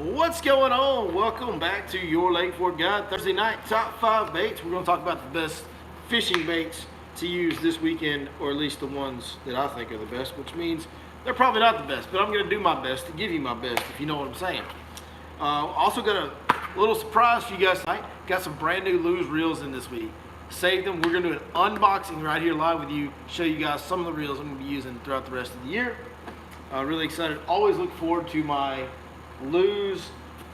What's going on? Welcome back to your Lake Fork Guide Thursday night top 5 baits. We're going to talk about the best fishing baits to use this weekend, or at least the ones that I think are the best, which means they're probably not the best, but I'm going to do my best to give you my best, if you know what I'm saying. Also got a little surprise for you guys tonight. Got some brand new Lews reels in this week. Saved them. We're going to do an unboxing right here live with you, show you guys some of the reels I'm going to be using throughout the rest of the year. Really excited. Always look forward to my Lews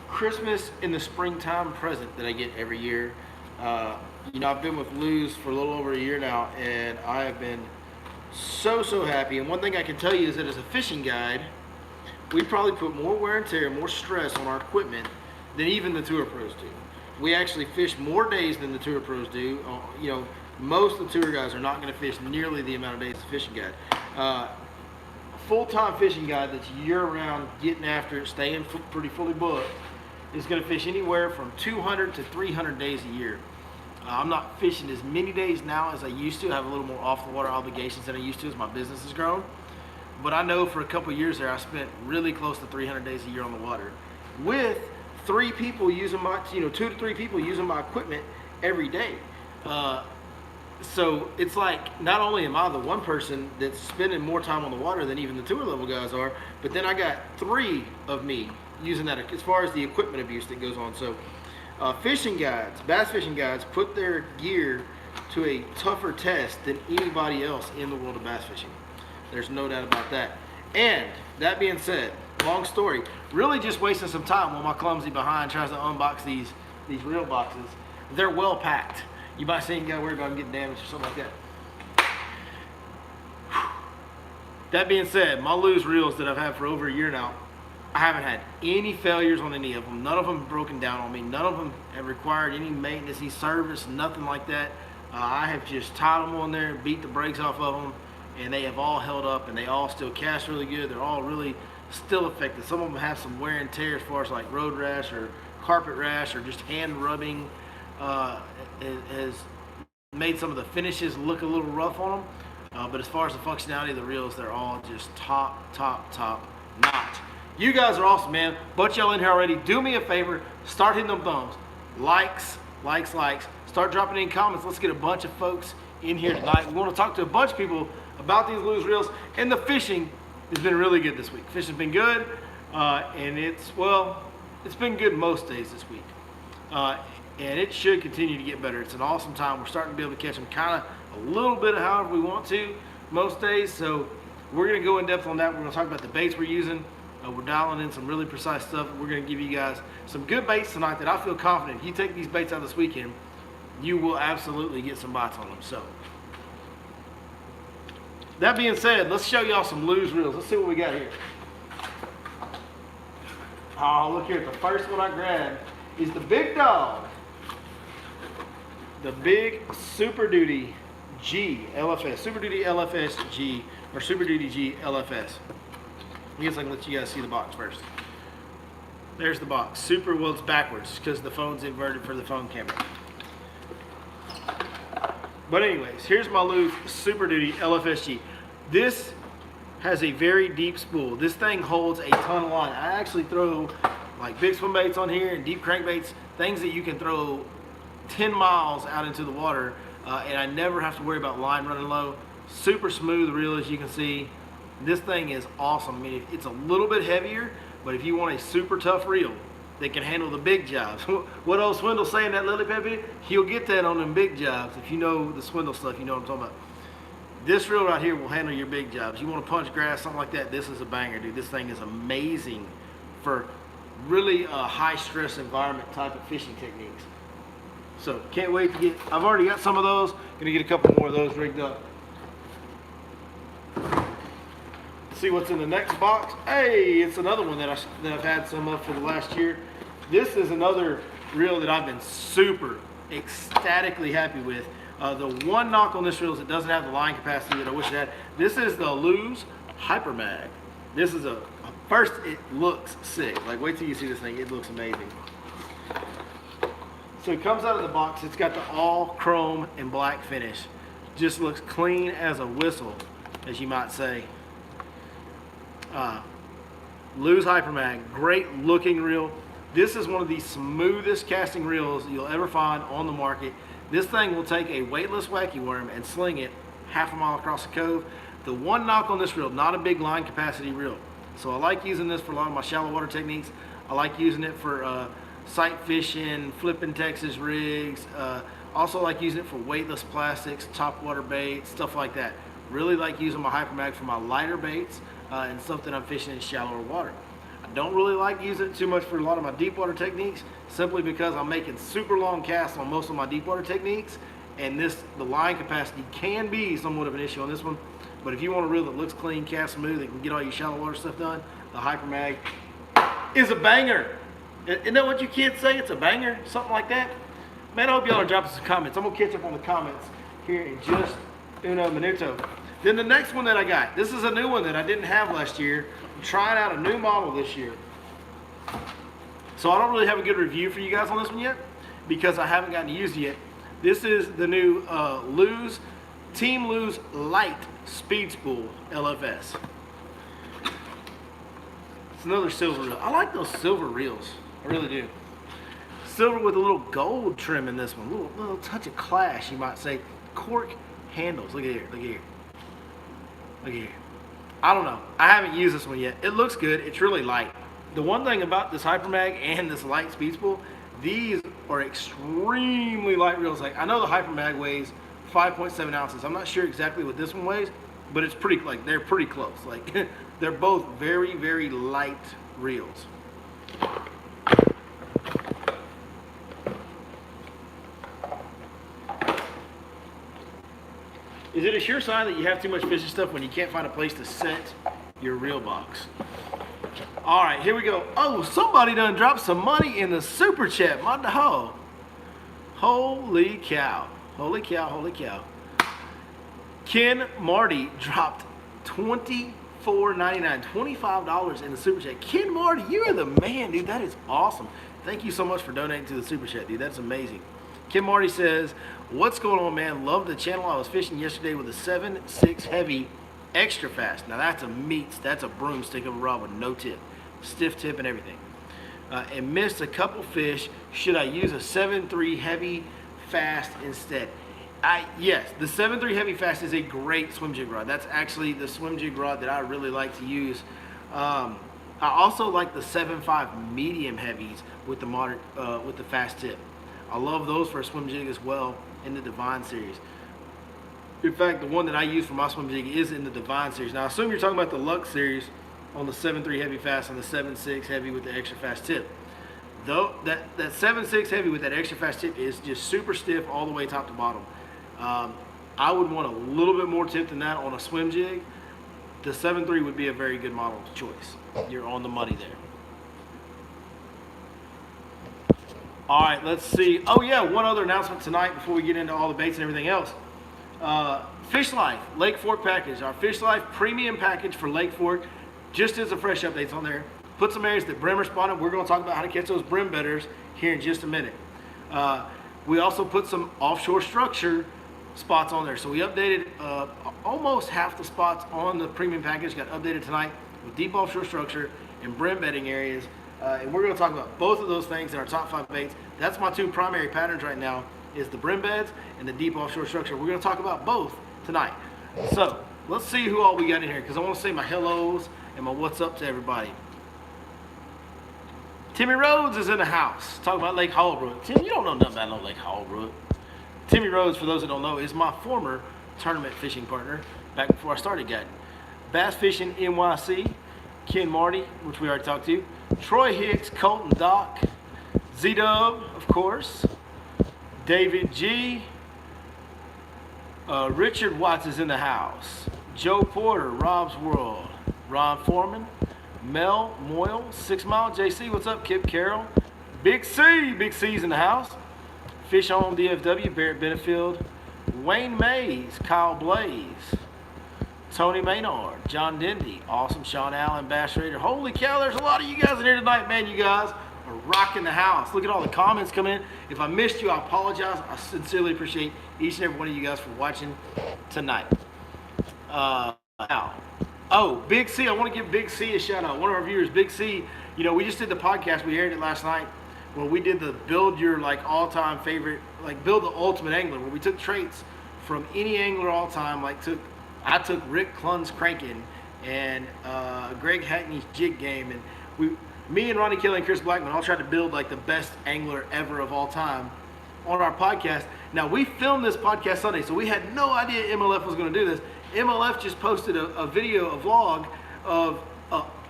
Christmas in the springtime present that I get every year. You know, I've been with Lews for a little over a year now, and I have been so happy. And one thing I can tell you is that as a fishing guide, we probably put more wear and tear, more stress on our equipment than even the tour pros do. We actually fish more days than the tour pros do. You know, most of the tour guys are not going to fish nearly the amount of days a fishing guide. Full-time fishing guide that's year-round, getting after it, staying pretty fully booked, is going to fish anywhere from 200 to 300 days a year. I'm not fishing as many days now as I used to. I have a little more off-the-water obligations than I used to as my business has grown. But I know for a couple of years there, I spent really close to 300 days a year on the water, with 3 people using my, 2 to 3 people using my equipment every day. So it's like, not only am I the one person that's spending more time on the water than even the tour level guys are, but then I got 3 of me using that as far as the equipment abuse that goes on. So fishing guides, bass fishing guides, put their gear to a tougher test than anybody else in the world of bass fishing. There's no doubt about that. And that being said, long story, really just wasting some time while my clumsy behind tries to unbox these reel boxes. They're well packed. You might say you gotta worry about them getting damaged or something like that. That being said, my Lews reels that I've had for over a year now, I haven't had any failures on any of them. None of them have broken down on me. None of them have required any maintenance, any service, nothing like that. I have just tied them on there, beat the brakes off of them, and they have all held up, and they all still cast really good. They're all really still effective. Some of them have some wear and tear as far as like road rash or carpet rash or just hand rubbing. Has made some of the finishes look a little rough on them, but as far as the functionality of the reels, they're all just top notch. You guys are awesome, man. Bunch y'all in here already. Do me a favor, start hitting them thumbs, likes. Start dropping in comments. Let's get a bunch of folks in here tonight. We want to talk to a bunch of people about these Lews reels, and the fishing has been really good this week. Fishing's been good, and it's been good most days this week. And it should continue to get better. It's an awesome time. We're starting to be able to catch them kind of a little bit of however we want to most days. So we're going to go in depth on that. We're going to talk about the baits we're using. We're dialing in some really precise stuff. We're going to give you guys some good baits tonight that I feel confident if you take these baits out this weekend, you will absolutely get some bites on them. So that being said, let's show y'all some Lews reels. Let's see what we got here. Oh, look here. The first one I grabbed is the big dog. The big Super Duty G LFS, Super Duty LFS G, or Super Duty G LFS. I guess I can let you guys see the box first. There's the box. Well, it's backwards because the phone's inverted for the phone camera. But anyways, here's my Lews Super Duty LFS G. This has a very deep spool. This thing holds a ton of line. I actually throw like big swim baits on here and deep crankbaits, things that you can throw 10 miles out into the water, and I never have to worry about line running low. Super smooth reel, as you can see. This thing is awesome. I mean, it's a little bit heavier, but if you want a super tough reel that can handle the big jobs, what old Swindle's saying, that lily pad video, he'll get that on them big jobs. If you know the Swindle stuff, you know what I'm talking about. This reel right here will handle your big jobs. You want to punch grass, something like that, this is a banger, dude. This thing is amazing for really high stress environment type of fishing techniques. So can't wait to get, I've already got some of those, gonna get a couple more of those rigged up. See what's in the next box. Hey, it's another one that I've had some of for the last year. This is another reel that I've been super ecstatically happy with. The one knock on this reel is it doesn't have the line capacity that I wish it had. This is the Lews Hyper Mag. This is first it looks sick. Like, wait till you see this thing, it looks amazing. So it comes out of the box, it's got the all chrome and black finish. Just looks clean as a whistle, as you might say. Lews Hyper Mag, great looking reel. This is one of the smoothest casting reels you'll ever find on the market. This thing will take a weightless wacky worm and sling it half a mile across the cove. The one knock on this reel, not a big line capacity reel. So I like using this for a lot of my shallow water techniques. I like using it for sight fishing, flipping Texas rigs. Also like using it for weightless plastics, top water baits, stuff like that. Really like using my Hyper Mag for my lighter baits and stuff that I'm fishing in shallower water. I don't really like using it too much for a lot of my deep water techniques, simply because I'm making super long casts on most of my deep water techniques, and the line capacity can be somewhat of an issue on this one. But if you want a reel that looks clean, cast smooth, that can get all your shallow water stuff done, the Hyper Mag is a banger. Isn't that what you kids say? It's a banger? Something like that? Man, I hope y'all are dropping some comments. I'm going to catch up on the comments here in just uno minuto. Then the next one that I got, this is a new one that I didn't have last year. I'm trying out a new model this year. So I don't really have a good review for you guys on this one yet, because I haven't gotten to use it yet. This is the new Lews, Team Lews Light Speed Spool LFS. It's another silver reel. I like those silver reels. I really do. Silver with a little gold trim in this one. A little touch of clash, you might say. Cork handles. Look at here. Look at here. Look at here. I don't know. I haven't used this one yet. It looks good. It's really light. The one thing about this Hyper Mag and this light speed spool, these are extremely light reels. Like, I know the Hyper Mag weighs 5.7 ounces. I'm not sure exactly what this one weighs, but it's pretty, like, they're pretty close. Like, they're both very, very light reels. Is it a sure sign that you have too much fishing stuff when you can't find a place to set your reel box? All right, here we go. Oh, somebody done dropped some money in the Superchip. My dog. Holy cow. Holy cow, holy cow. Ken Marty dropped $24.99, $25 in the Superchip. Ken Marty, you are the man, dude. That is awesome. Thank you so much for donating to the Superchip, dude. That's amazing. Kim Marty says, what's going on, man? Love the channel. I was fishing yesterday with a 7.6 heavy extra fast. Now that's a meats. That's a broomstick of a rod with no tip, stiff tip and everything. And missed a couple fish. Should I use a 7.3 heavy fast instead? Yes, the 7.3 heavy fast is a great swim jig rod. That's actually the swim jig rod that I really like to use. I also like the 7.5 medium heavies with the moderate, with the fast tip. I love those for a swim jig as well in the Divine series. In fact, the one that I use for my swim jig is in the Divine series. Now, I assume you're talking about the Lux series on the 7.3 heavy fast and the 7.6 heavy with the extra fast tip. Though that 7.6 heavy with that extra fast tip is just super stiff all the way top to bottom. I would want a little bit more tip than that on a swim jig. The 7.3 would be a very good model choice. You're on the money there. All right, let's see. Oh yeah, one other announcement tonight before we get into all the baits and everything else. Fish Life Lake Fork package, our Fish Life premium package for Lake Fork, just as a fresh updates on there. Put some areas that brim are spotted. We're going to talk about how to catch those brim betters here in just a minute. We also put some offshore structure spots on there. So we updated almost half the spots on the premium package got updated tonight with deep offshore structure and brim bedding areas. And we're going to talk about both of those things in our top 5 baits. That's my 2 primary patterns right now, is the brim beds and the deep offshore structure. We're going to talk about both tonight. So let's see who all we got in here, because I want to say my hellos and my what's up to everybody. Timmy Rhodes is in the house. Talk about Lake Hallbrook. Tim, you don't know nothing about no Lake Hallbrook. Timmy Rhodes, for those that don't know, is my former tournament fishing partner back before I started guiding. Bass Fishing NYC, Ken Marty, which we already talked to, Troy Hicks, Colton Doc, Z-Dub, of course, David G, Richard Watts is in the house, Joe Porter, Rob's World, Ron Foreman, Mel Moyle, 6 Mile, JC, what's up, Kip Carroll, Big C's in the house, Fish on DFW, Barrett Benefield, Wayne Mays, Kyle Blaze, Tony Maynard, John Dendy, awesome, Sean Allen, Bass Raider. Holy cow, there's a lot of you guys in here tonight, man. You guys are rocking the house. Look at all the comments coming in. If I missed you, I apologize. I sincerely appreciate each and every one of you guys for watching tonight. Now, Oh, Big C, I want to give Big C a shout out. One of our viewers, Big C, you know, we just did the podcast. We aired it last night where we did the build your like all-time favorite, like build the ultimate angler, where we took traits from any angler all time. Like I took Rick Clunn's cranking and Greg Hackney's jig game, and me and Ronnie Kelly and Chris Blackman all tried to build like the best angler ever of all time on our podcast. Now, we filmed this podcast Sunday, so we had no idea MLF was going to do this. MLF just posted a video, a vlog of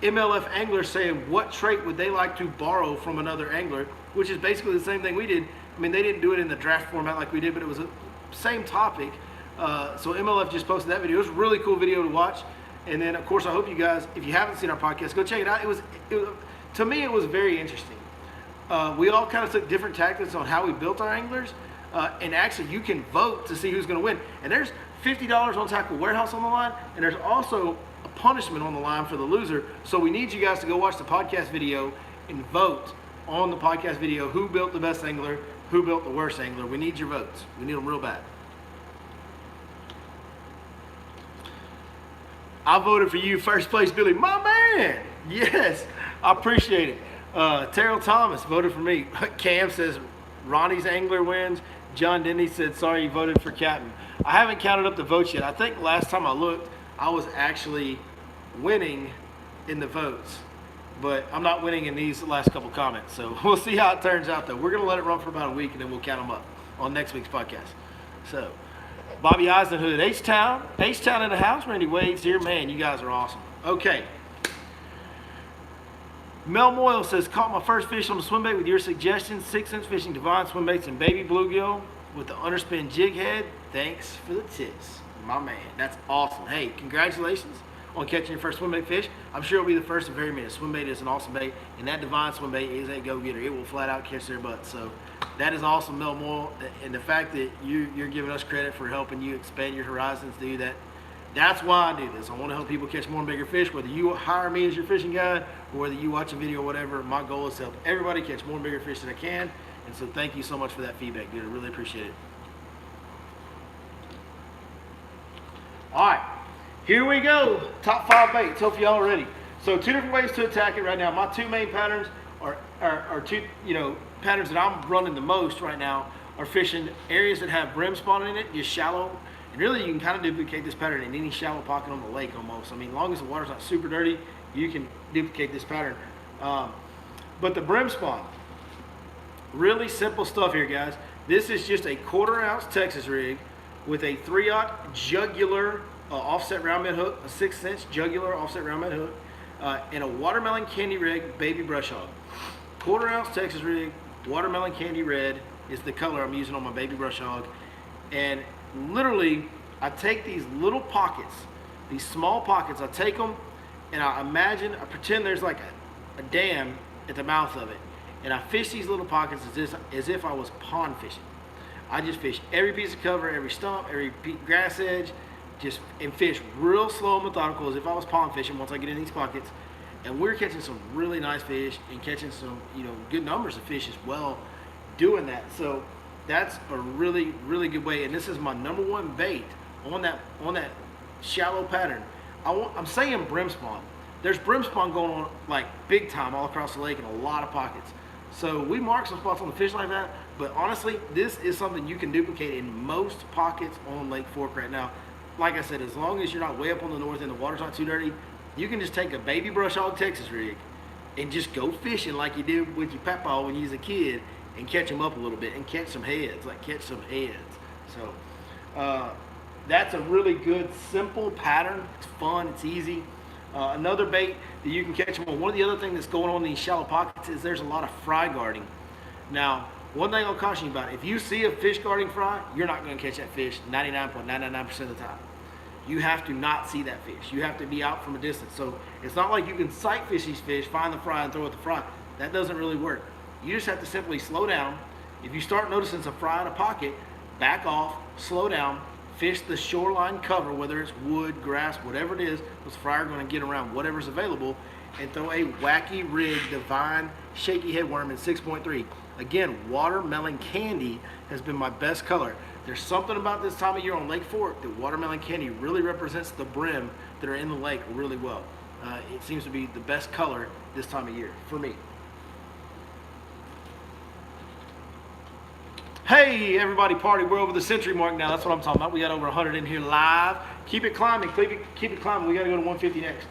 MLF anglers saying what trait would they like to borrow from another angler, which is basically the same thing we did. I mean, they didn't do it in the draft format like we did, but it was the same topic. So MLF just posted that video. It was a really cool video to watch. And then, of course, I hope you guys, if you haven't seen our podcast, go check it out. To me, it was very interesting. We all kind of took different tactics on how we built our anglers. And actually, you can vote to see who's going to win. And there's $50 on Tackle Warehouse on the line. And there's also a punishment on the line for the loser. So we need you guys to go watch the podcast video and vote on the podcast video who built the best angler, who built the worst angler. We need your votes. We need them real bad. I voted for you, first place, Billy. My man! Yes, I appreciate it. Terrell Thomas voted for me. Cam says Ronnie's angler wins. John Denny said, sorry you voted for Captain. I haven't counted up the votes yet. I think last time I looked, I was actually winning in the votes. But I'm not winning in these last couple comments. So we'll see how it turns out, though. We're going to let it run for about a week, and then we'll count them up on next week's podcast. So, Bobby Eisenhood, H-Town in the house. Randy Wade's here. Man, you guys are awesome. Okay. Mel Moyle says, caught my first fish on the swim bait with your suggestions. 6-inch fishing, divine swim baits, and baby bluegill with the underspin jig head. Thanks for the tips, my man. That's awesome. Hey, congratulations on catching your first swim bait fish. I'm sure it'll be the first of very many. Swim bait is an awesome bait, and that divine swim bait is a go-getter. It will flat out catch their butts. So that is awesome, Mel Moyle. And the fact that you're giving us credit for helping you expand your horizons, dude, that's why I do this. I want to help people catch more and bigger fish. Whether you hire me as your fishing guide or whether you watch a video or whatever, my goal is to help everybody catch more and bigger fish that I can. And so thank you so much for that feedback, dude. I really appreciate it. All right, here we go. Top 5 baits. Hope y'all are ready. So 2 different ways to attack it right now. My 2 main patterns are 2, patterns that I'm running the most right now are fishing areas that have brim spawn in it, just shallow. And really, you can kind of duplicate this pattern in any shallow pocket on the lake almost. I mean, as long as the water's not super dirty, you can duplicate this pattern. But the brim spawn, really simple stuff here, guys. This is just a 1/4 ounce Texas rig with a 3/0 jugular offset round bend hook, a 6-inch jugular offset round bend hook, and a watermelon candy rig baby brush hog. 1/4 ounce Texas rig, watermelon candy red is the color I'm using on my baby brush hog. And literally, I take these little pockets, these small pockets, I take them and I pretend there's like a dam at the mouth of it. And I fish these little pockets as if I was pond fishing. I just fish every piece of cover, every stump, every grass edge, and fish real slow and methodical as if I was pond fishing once I get in these pockets. And we're catching some really nice fish and catching some, good numbers of fish as well doing that. So that's a really, really good way. And this is my #1 bait on that shallow pattern. I'm saying brim spawn. There's brim spawn going on like big time all across the lake in a lot of pockets. So we mark some spots on the fish like that, but honestly, this is something you can duplicate in most pockets on Lake Fork right now. Like I said, as long as you're not way up on the north end, the water's not too dirty, you can just take a baby brush hog Texas rig and just go fishing like you did with your papa when you was a kid and catch them up a little bit and catch some heads, So that's a really good, simple pattern. It's fun, it's easy. Another bait that you can catch them on. One of the other things that's going on in these shallow pockets is there's a lot of fry guarding. Now, one thing I'll caution you about, if you see a fish guarding fry, you're not going to catch that fish 99.999% of the time. You have to not see that fish. You have to be out from a distance. So it's not like you can sight fish these fish, find the fry, and throw at the fry. That doesn't really work. You just have to simply slow down. If you start noticing some fry in a pocket, back off, slow down, fish the shoreline cover, whether it's wood, grass, whatever it is, those fry are going to get around whatever's available, and throw a wacky rig divine shaky head worm in 6.3. Again, watermelon candy has been my best color. There's something about this time of year on Lake Fork that watermelon candy really represents the brim that are in the lake really well. It seems to be the best color this time of year for me. Hey, everybody, party. We're over the century mark now. That's what I'm talking about. We got over 100 in here live. Keep it climbing. Keep it climbing. We got to go to 150 next.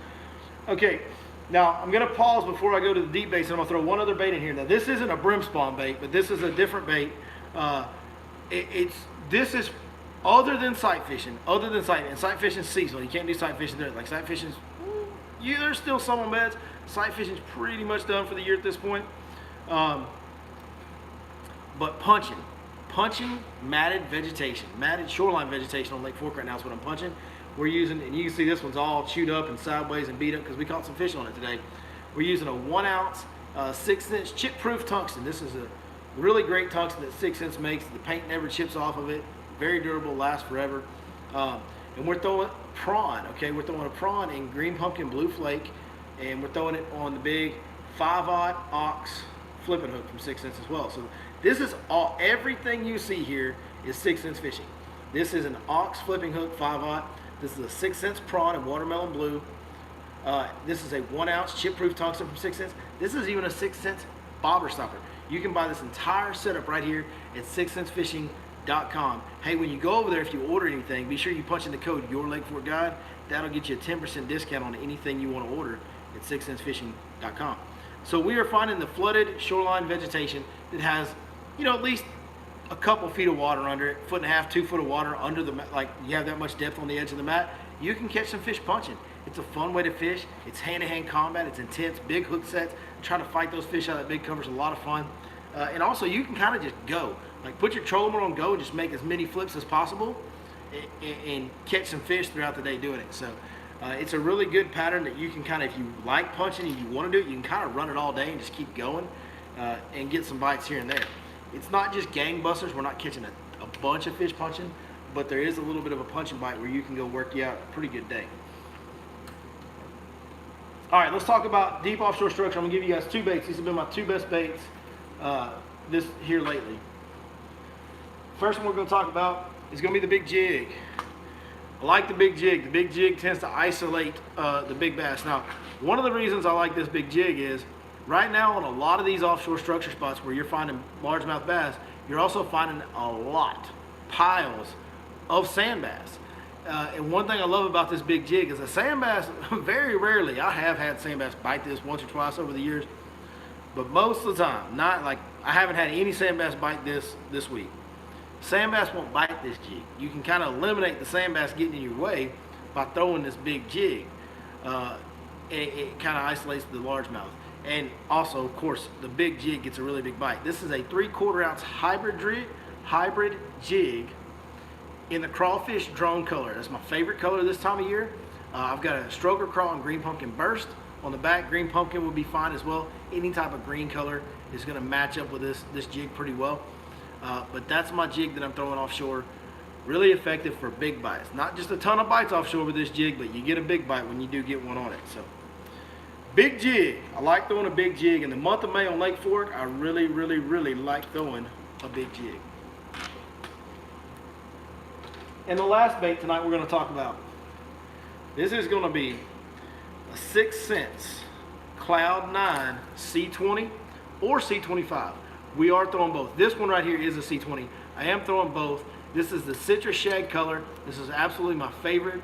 Okay, now I'm going to pause before I go to the deep baits, and I'm going to throw one other bait in here. Now, this isn't a brim spawn bait, but this is a different bait. This is other than sight fishing. And sight fishing is seasonal. You can't do sight fishing there. Like sight fishing, there's still some on beds. Sight fishing is pretty much done for the year at this point. But punching matted vegetation, matted shoreline vegetation on Lake Fork right now is what I'm punching. We're using, and you can see this one's all chewed up and sideways and beat up because we caught some fish on it today. We're using a 1 ounce, 6-inch chip-proof tungsten. This is a really great tungsten that 6-inch makes. The paint never chips off of it. Very durable, lasts forever. And we're throwing prawn, okay? We're throwing a prawn in green pumpkin blue flake, and we're throwing it on the big 5/0 ox flipping hook from 6 cents as well. So this is all, everything you see here is 6 cents fishing. This is an ox flipping hook 5/0. This is a 6 cents prawn in watermelon blue. This is a 1 ounce chip proof tungsten from 6 cents. This is even a 6 cents bobber stopper. You can buy this entire setup right here at 6centsfishing.com. Hey, when you go over there, if you order anything, be sure you punch in the code Your Lake Fork Guide. That'll get you a 10% discount on anything you want to order at 6centsfishing.com. So we are finding the flooded shoreline vegetation that has, at least a couple feet of water under it, 1.5 to 2 foot of water under the mat. Like you have that much depth on the edge of the mat, you can catch some fish punching. It's a fun way to fish. It's hand-to-hand combat. It's intense, big hook sets. Trying to fight those fish out of that big cover is a lot of fun. And also you can kind of just go. Like put your trolling motor on go and just make as many flips as possible and catch some fish throughout the day doing it. So it's a really good pattern that you can kind of, if you like punching and you want to do it, you can kind of run it all day and just keep going and get some bites here and there. It's not just gangbusters. We're not catching a bunch of fish punching, but there is a little bit of a punching bite where you can go work you out a pretty good day. All right, let's talk about deep offshore structure. I'm gonna give you guys 2 baits. These have been my 2 best baits this here lately. First one we're gonna talk about is gonna be the big jig. I like the big jig. The big jig tends to isolate the big bass. Now, one of the reasons I like this big jig is right now on a lot of these offshore structure spots where you're finding largemouth bass, you're also finding piles of sand bass. And one thing I love about this big jig is a sand bass, very rarely, I have had sand bass bite this once or twice over the years, but most of the time, not like, I haven't had any sand bass bite this week. Sand bass won't bite this jig. You can kind of eliminate the sand bass getting in your way by throwing this big jig. It kind of isolates the largemouth. And also, of course, the big jig gets a really big bite. This is a 3/4 ounce hybrid jig in the crawfish drone color. That's my favorite color this time of year. I've got a stroker crawl and green pumpkin burst. On the back, green pumpkin would be fine as well. Any type of green color is going to match up with this jig pretty well. But that's my jig that I'm throwing offshore. Really effective for big bites. Not just a ton of bites offshore with this jig, but you get a big bite when you do get one on it. So, big jig. I like throwing a big jig. In the month of May on Lake Fork, I really, really, really like throwing a big jig. And the last bait tonight we're going to talk about. This is going to be a 6 cents Cloud 9 C20 or C25. We are throwing both. This one right here is a C20. I am throwing both. This is the citrus shag color. This is absolutely my favorite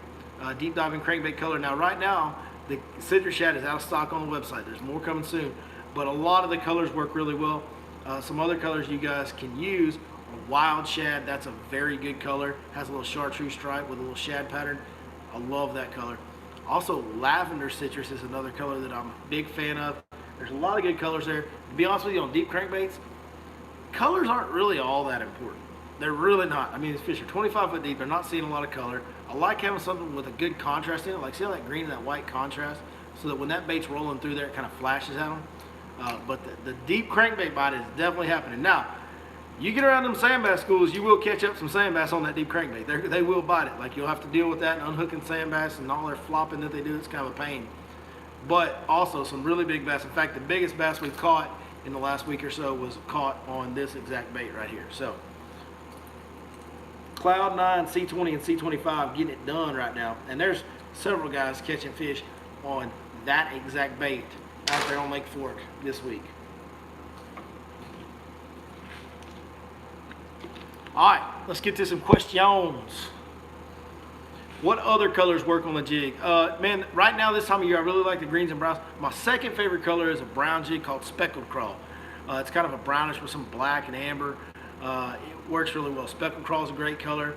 deep diving crankbait color. Now right now the citrus shad is out of stock on the website. There's more coming soon, but a lot of the colors work really well. Some other colors you guys can use. Wild shad, that's a very good color. Has a little chartreuse stripe with a little shad pattern. I love that color. Also, lavender citrus is another color that I'm a big fan of. There's a lot of good colors there. To be honest with you, on deep crankbaits, colors aren't really all that important. They're really not. I mean, these fish are 25 foot deep. They're not seeing a lot of color. I like having something with a good contrast in it. Like, see how that green and that white contrast? So that when that bait's rolling through there, it kind of flashes at them. But the deep crankbait bite is definitely happening. Now, you get around them sand bass schools, you will catch up some sand bass on that deep crankbait. They will bite it. Like, you'll have to deal with that and unhooking sand bass and all their flopping that they do. It's kind of a pain. But also some really big bass. In fact, the biggest bass we've caught in the last week or so was caught on this exact bait right here. So Cloud 9, C20, and C25 getting it done right now. And there's several guys catching fish on that exact bait out there on Lake Fork this week. All right, let's get to some questions. What other colors work on the jig? Man, right now this time of year, I really like the greens and browns. My second favorite color is a brown jig called Speckled Crawl. It's kind of a brownish with some black and amber. It works really well. Speckled Crawl is a great color.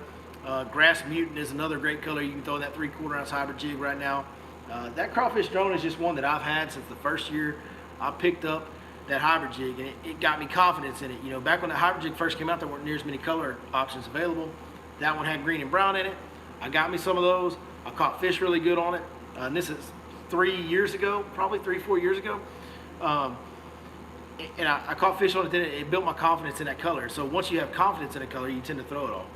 Grass Mutant is another great color. You can throw in that 3/4 ounce hybrid jig right now. That crawfish drone is just one that I've had since the first year I picked up that hybrid jig, and it got me confidence in it. You know, back when the hybrid jig first came out, there weren't near as many color options available. That one had green and brown in it. I got me some of those. I caught fish really good on it. And this is 3 years ago, probably 3-4 years ago. And I caught fish on it then. It built my confidence in that color. So once you have confidence in a color, you tend to throw it all.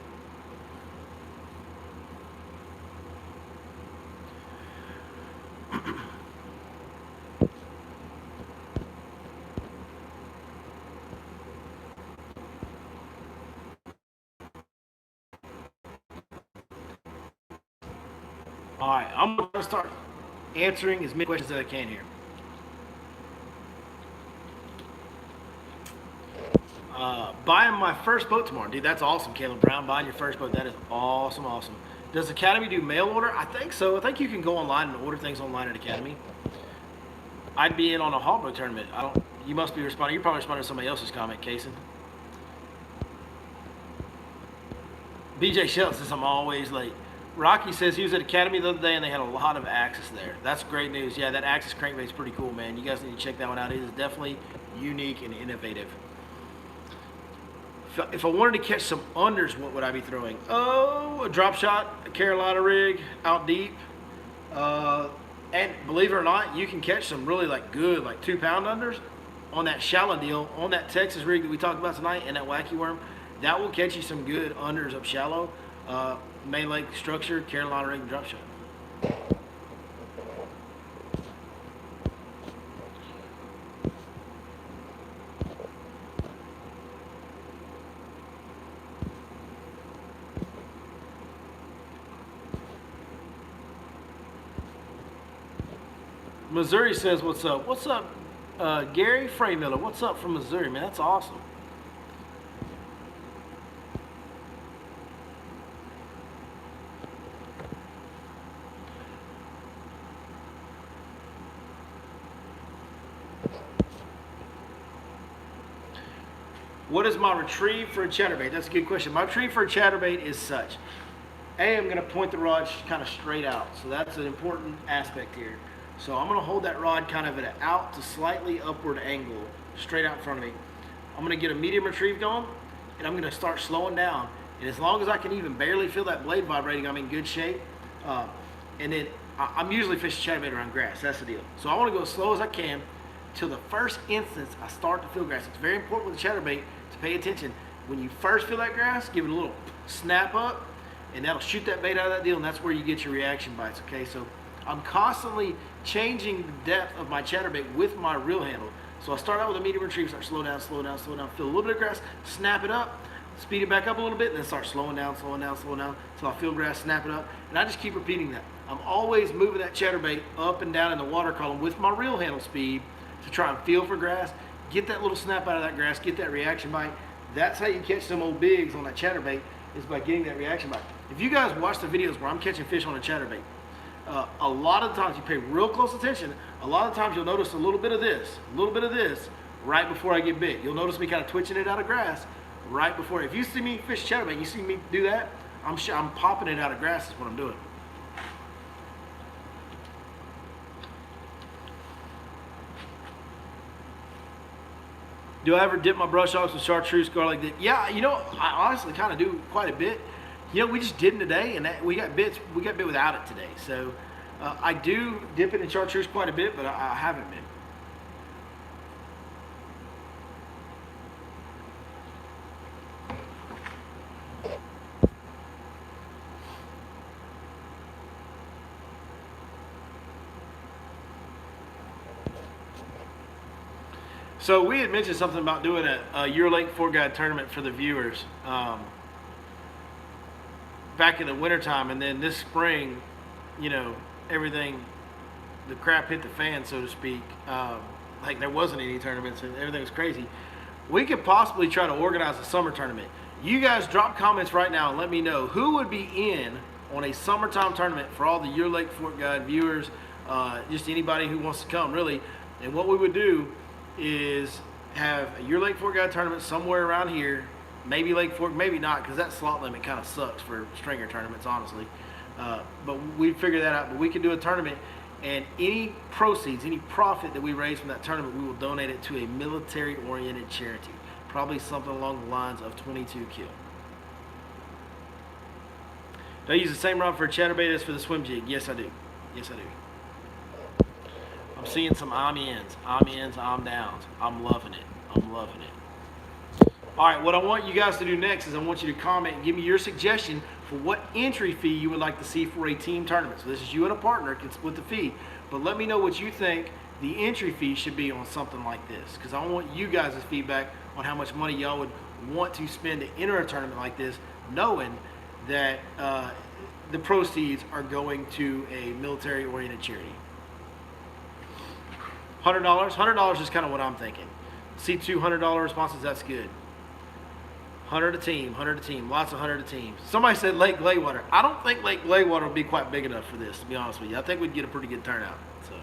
All right, I'm going to start answering as many questions as I can here. Buying my first boat tomorrow. Dude, that's awesome, Caleb Brown. Buying your first boat, that is awesome, awesome. Does Academy do mail order? I think so. I think you can go online and order things online at Academy. I'd be in on a hog boat tournament. You must be responding. You're probably responding to somebody else's comment, Kason. BJ Shelton says I'm always late. Rocky says he was at Academy the other day and they had a lot of Axis there. That's great news. Yeah, that Axis crankbait is pretty cool, man. You guys need to check that one out. It is definitely unique and innovative. If I wanted to catch some unders, what would I be throwing? Oh, a drop shot, a Carolina rig, out deep. And believe it or not, you can catch some really good 2-pound unders on that shallow deal, on that Texas rig that we talked about tonight, and that wacky worm. That will catch you some good unders up shallow. Main lake structure, Carolina rig, and drop shot. Missouri says, what's up? What's up, Gary Freymiller? What's up from Missouri, man? That's awesome. What is my retrieve for a chatterbait? That's a good question. My retrieve for a chatterbait is such. A, I'm going to point the rod kind of straight out. So that's an important aspect here. So I'm going to hold that rod kind of at an out to slightly upward angle, straight out in front of me. I'm going to get a medium retrieve going, and I'm going to start slowing down. And as long as I can even barely feel that blade vibrating, I'm in good shape. And then I'm usually fishing chatterbait around grass. That's the deal. So I want to go as slow as I can till the first instance I start to feel grass. It's very important with the chatterbait to pay attention. When you first feel that grass, give it a little snap up, and that'll shoot that bait out of that deal, and that's where you get your reaction bites, okay? So I'm constantly changing the depth of my chatterbait with my reel handle. So I start out with a medium retrieve, start slow down, slow down, slow down, feel a little bit of grass, snap it up, speed it back up a little bit, and then start slowing down, slowing down, slowing down, until I feel grass, snap it up, and I just keep repeating that. I'm always moving that chatterbait up and down in the water column with my reel handle speed to try and feel for grass, get that little snap out of that grass, get that reaction bite. That's how you catch some old bigs on that chatterbait, is by getting that reaction bite. If you guys watch the videos where I'm catching fish on a chatterbait, a lot of the times you pay real close attention. A lot of times you'll notice a little bit of this right before I get bit. You'll notice me kind of twitching it out of grass right before. If you see me fish chatterbait, you see me do that, I'm popping it out of grass is what I'm doing. Do I ever dip my brush hogs with chartreuse garlic dip? Yeah, you know, I honestly kind of do quite a bit. You know, we just didn't today, and we got bit without it today. So I do dip it in chartreuse quite a bit, but I haven't been. So we had mentioned something about doing a Your Lake 4 Guide tournament for the viewers. back in the wintertime, and then this spring, you know, everything, the crap hit the fan, so to speak. Like there wasn't any tournaments and everything was crazy. We could possibly try to organize a summer tournament. You guys drop comments right now and let me know who would be in on a summertime tournament for all the Your Lake Fork Guide viewers, just anybody who wants to come, really. And what we would do is have a Your Lake Fork Guide tournament somewhere around here, maybe Lake Fork, maybe not, because that slot limit kind of sucks for stringer tournaments, honestly. But we'd figure that out. But we could do a tournament, and any proceeds, any profit that we raise from that tournament, we will donate it to a military-oriented charity. Probably something along the lines of 22 Kill. Do I use the same rod for a chatterbait as for the swim jig? Yes, I do. Yes, I do. I'm seeing some I'm-ins, I'm-downs. I'm loving it. I'm loving it. All right, what I want you guys to do next is I want you to comment and give me your suggestion for what entry fee you would like to see for a team tournament. So this is you and a partner can split the fee. But let me know what you think the entry fee should be on something like this, because I want you guys' feedback on how much money y'all would want to spend to enter a tournament like this, knowing that the proceeds are going to a military-oriented charity. $100? $100 is kind of what I'm thinking. See $200 responses, that's good. 100 a team, 100 a team, lots of 100 a team. Somebody said Lake Glaywater. I don't think Lake Glaywater would be quite big enough for this, to be honest with you. I think we'd get a pretty good turnout. So.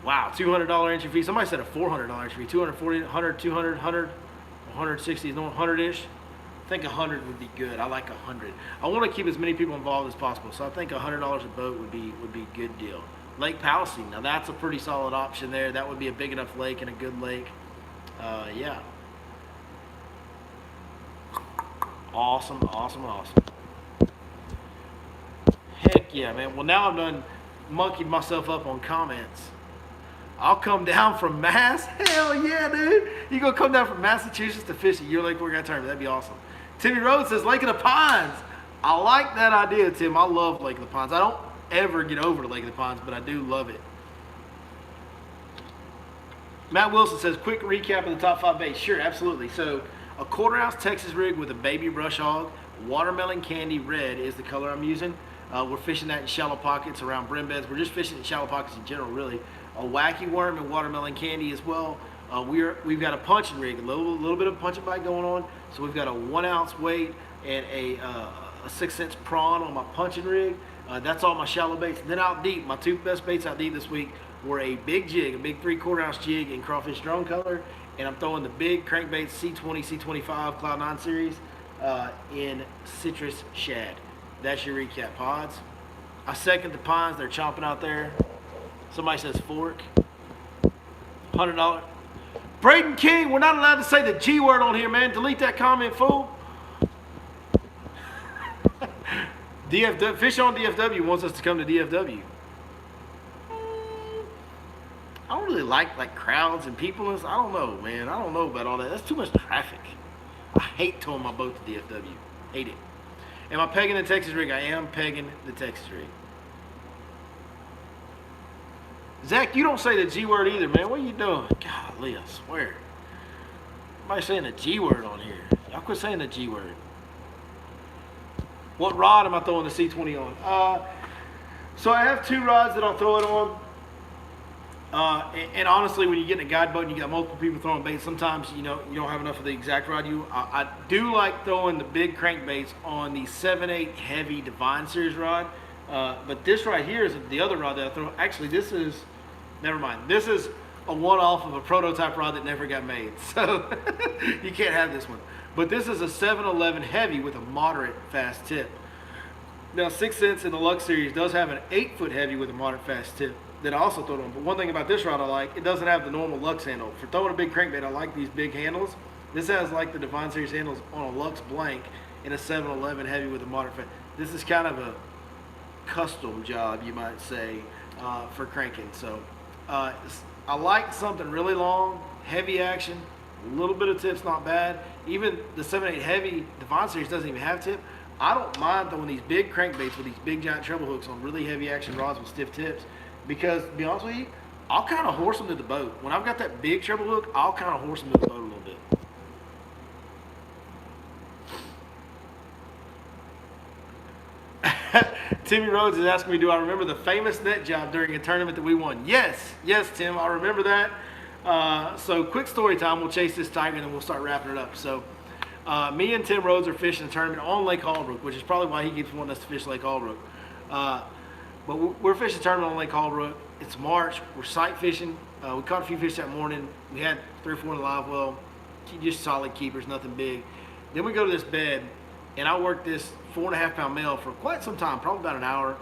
Wow, $200 entry fee. Somebody said a $400 entry fee. 240, 100, 200, 100, 160, 100-ish. I think 100 would be good. I like 100. I want to keep as many people involved as possible, so I think $100 a boat would be a good deal. Lake Palestine, now that's a pretty solid option there. That would be a big enough lake and a good lake. Yeah. Awesome, awesome, awesome. Heck yeah, man. Well, now I'm done monkeyed myself up on comments. I'll come down from Mass. Hell yeah, dude. You gonna come down from Massachusetts to fish at Your Lake Fork Guide tournament. That'd be awesome. Timmy Rhodes says Lake of the Pines. I like that idea, Tim. I love Lake of the Pines. I don't ever get over to Lake of the Pines, but I do love it. Matt Wilson says, quick recap of the top 5 baits. Sure, absolutely. So, a 1/4 ounce Texas rig with a baby brush hog. Watermelon candy red is the color I'm using. We're fishing that in shallow pockets around brim beds. We're just fishing in shallow pockets in general, really. A wacky worm and watermelon candy as well. We've got a punching rig, a little bit of punching bite going on. So we've got a 1 ounce weight and a 6-inch prawn on my punching rig. That's all my shallow baits. And then out deep, my 2 best baits out deep this week were a big jig, a big 3/4 ounce jig in crawfish drone color, and I'm throwing the big crankbait C20, C25 Cloud 9 series in citrus shad. That's your recap, pods. I second the pines. They're chomping out there. Somebody says fork. $100. Braden King, we're not allowed to say the G word on here, man. Delete that comment, fool. DFW, Fish on DFW wants us to come to DFW. I don't really like crowds and people. I don't know, man. I don't know about all that. That's too much traffic. I hate towing my boat to DFW. Hate it. Am I pegging the Texas rig? I am pegging the Texas rig. Zach, you don't say the G word either, man. What are you doing? Golly, I swear. Somebody's saying the G word on here. Y'all quit saying the G word. What rod am I throwing the C20 on? So I have 2 rods that I'll throw it on. And honestly, when you get in a guide boat and you got multiple people throwing baits, sometimes you don't have enough of the exact rod. I do like throwing the big crankbaits on the 7/8 heavy Divine Series rod. But this right here is the other rod that I throw. Actually, this is, never mind. This is a one-off of a prototype rod that never got made. So you can't have this one. But this is a 7/11 heavy with a moderate fast tip. Now 6 cents in the Lux series does have an 8-foot heavy with a moderate fast tip that I also throw it on. But one thing about this rod I like, it doesn't have the normal Lux handle. For throwing a big crankbait, I like these big handles. This has like the Divine Series handles on a Lux blank in a 7/11 heavy with a moderate fast. This is kind of a custom job, you might say, for cranking. So I like something really long, heavy action, a little bit of tip's not bad. Even the 7/8 heavy Divine Series doesn't even have tip. I don't mind throwing these big crankbaits with these big giant treble hooks on really heavy action rods with stiff tips, because to be honest with you, I'll kind of horse them to the boat. When I've got that big treble hook, I'll kind of horse them to the boat a little bit. Timmy Rhodes is asking me, do I remember the famous net job during a tournament that we won? Yes, Tim, I remember that. So quick story time. We'll chase this tiger and then we'll start wrapping it up. So me and Tim Rhodes are fishing a tournament on Lake Holbrook, which is probably why he keeps wanting us to fish Lake Holbrook. But we're fishing a tournament on Lake Holbrook. It's March. We're sight fishing. We caught a few fish that morning. We had 3 or 4 in the live well. Just solid keepers, nothing big. Then we go to this bed, and I work this 4.5 pound male for quite some time, probably about an hour.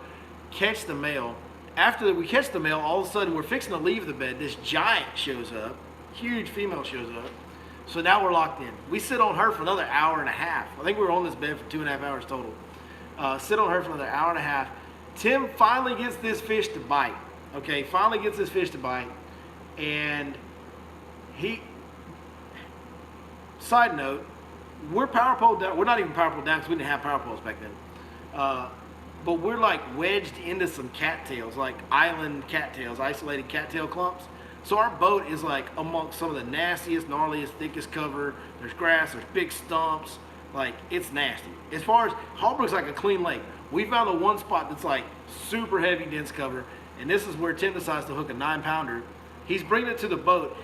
Catch the male. After we catch the male, all of a sudden we're fixing to leave the bed. This giant shows up. Huge female shows up. So now we're locked in. We sit on her for another hour and a half. I think we were on this bed for 2.5 hours total. Sit on her for another hour and a half. Tim finally gets this fish to bite. Okay, finally gets this fish to bite. And side note, we're power pole down. We're not even power pole down because we didn't have power poles back then. But we're like wedged into some cattails, like island cattails, isolated cattail clumps. So our boat is like amongst some of the nastiest, gnarliest, thickest cover. There's grass, there's big stumps. Like, it's nasty. As far as Holbrook's like a clean lake. We found the one spot that's like super heavy, dense cover. And this is where Tim decides to hook a 9-pounder. He's bringing it to the boat.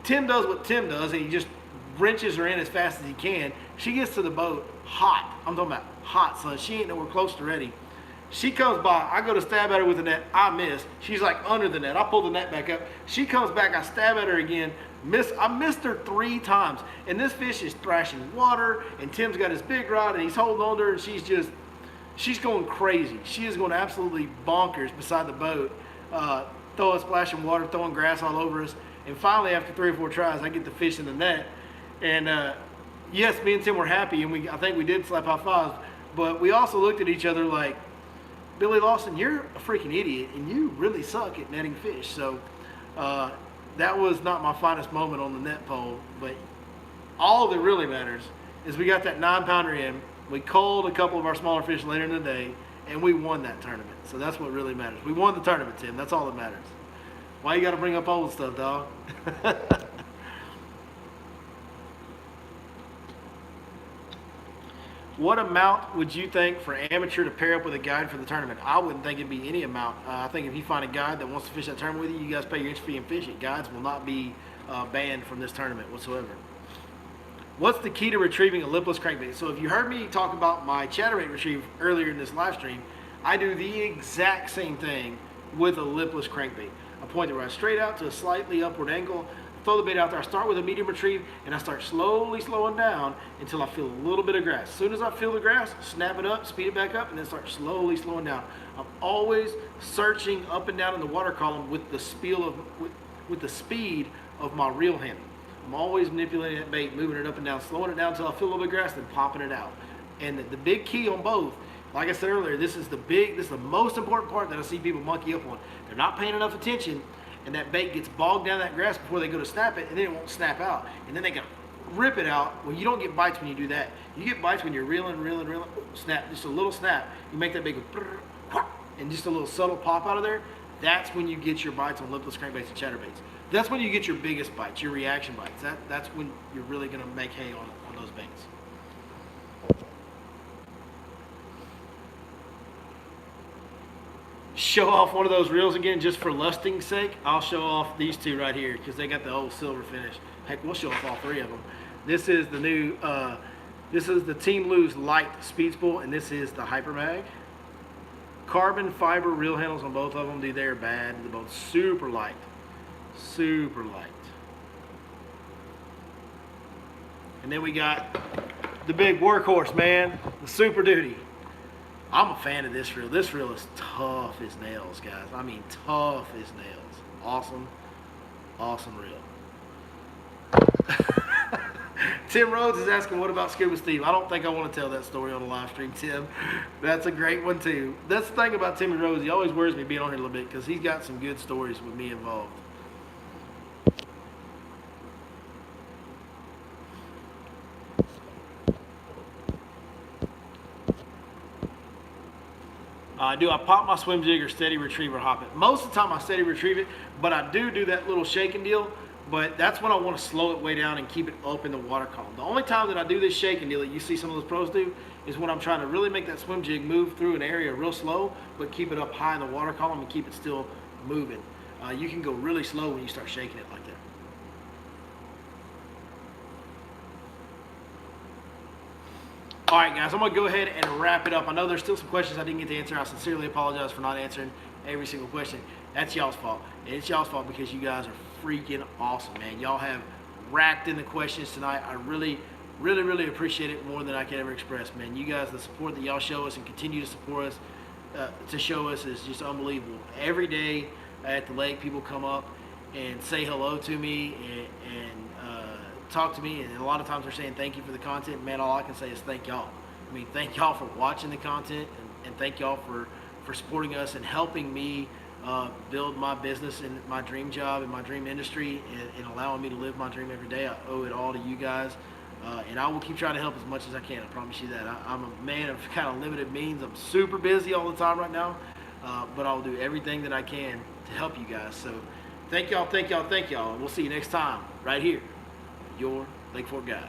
Tim does what Tim does, and he just wrenches her in as fast as he can. She gets to the boat hot. I'm talking about hot, son. She ain't nowhere close to ready. She comes by. I go to stab at her with the net. I miss. She's like under the net. I pull the net back up. She comes back. I stab at her again. I missed her 3 times. And this fish is thrashing water. And Tim's got his big rod, and he's holding on to her. And she's going crazy. She is going absolutely bonkers beside the boat, throwing splashing water, throwing grass all over us. And finally, after 3 or 4 tries, I get the fish in the net. And yes, me and Tim were happy, and I think we did slap high fives. But we also looked at each other like, Billy Lawson, you're a freaking idiot, and you really suck at netting fish. So that was not my finest moment on the net pole. But all that really matters is we got that 9-pounder in. We culled a couple of our smaller fish later in the day, and we won that tournament. So that's what really matters. We won the tournament, Tim. That's all that matters. Why you got to bring up old stuff, dog? What amount would you think for amateur to pair up with a guide for the tournament? I wouldn't think it'd be any amount. I think if you find a guide that wants to fish that tournament with you, you guys pay your entry fee and fish it. Guides will not be banned from this tournament whatsoever. What's the key to retrieving a lipless crankbait? So if you heard me talk about my chatterbait retrieve earlier in this live stream, I do the exact same thing with a lipless crankbait. I point the rod straight out to a slightly upward angle, throw the bait out there. I start with a medium retrieve, and I start slowly slowing down until I feel a little bit of grass. As soon as I feel the grass, snap it up, speed it back up, and then start slowly slowing down. I'm always searching up and down in the water column with the speed of my reel handle. I'm always manipulating that bait, moving it up and down, slowing it down until I feel a little bit of grass, then popping it out. And the big key on both, like I said earlier, this is the most important part that I see people monkey up on. They're not paying enough attention, and that bait gets bogged down that grass before they go to snap it, and then it won't snap out. And then they can rip it out. Well, you don't get bites when you do that. You get bites when you're reeling, snap, just a little snap. You make that bait go, and just a little subtle pop out of there. That's when you get your bites on lipless crankbaits and chatterbaits. That's when you get your biggest bites, your reaction bites. That's when you're really going to make hay on those baits. Show off one of those reels again just for lusting's sake. I'll show off these 2 right here because they got the old silver finish. Heck, we'll show off all 3 of them. This is the new, this is the Team Lews Light Speed Spool, and this is the Hyper Mag. Carbon fiber reel handles on both of them. Dude, they're bad. They're both super light. Super light. And then we got the big workhorse, man. The Super Duty. I'm a fan of this reel. This reel is tough as nails, guys. I mean, tough as nails. Awesome, awesome reel. Tim Rhodes is asking, what about Scuba Steve? I don't think I want to tell that story on the live stream, Tim. That's a great one, too. That's the thing about Timmy Rhodes. He always worries me being on here a little bit because he's got some good stories with me involved. Do I pop my swim jig or steady retrieve or hop it? Most of the time I steady retrieve it, but I do that little shaking deal, but that's when I want to slow it way down and keep it up in the water column. The only time that I do this shaking deal that you see some of those pros do is when I'm trying to really make that swim jig move through an area real slow, but keep it up high in the water column and keep it still moving. You can go really slow when you start shaking it like that. All right, guys, I'm going to go ahead and wrap it up. I know there's still some questions I didn't get to answer. I sincerely apologize for not answering every single question. That's y'all's fault. And it's y'all's fault because you guys are freaking awesome, man. Y'all have racked in the questions tonight. I really appreciate it more than I can ever express, man. You guys, the support that y'all show us and continue to support us, to show us is just unbelievable. Every day at the lake, people come up and say hello to me and talk to me, and a lot of times they're saying thank you for the content. Man, all I can say is thank y'all. I mean, thank y'all for watching the content, and thank y'all for supporting us and helping me build my business and my dream job and my dream industry, and allowing me to live my dream every day. I owe it all to you guys, and I will keep trying to help as much as I can. I promise you that. I'm a man of kind of limited means. I'm super busy all the time right now, but I'll do everything that I can to help you guys. So thank y'all, and we'll see you next time right here. Your Lake Fork Guide.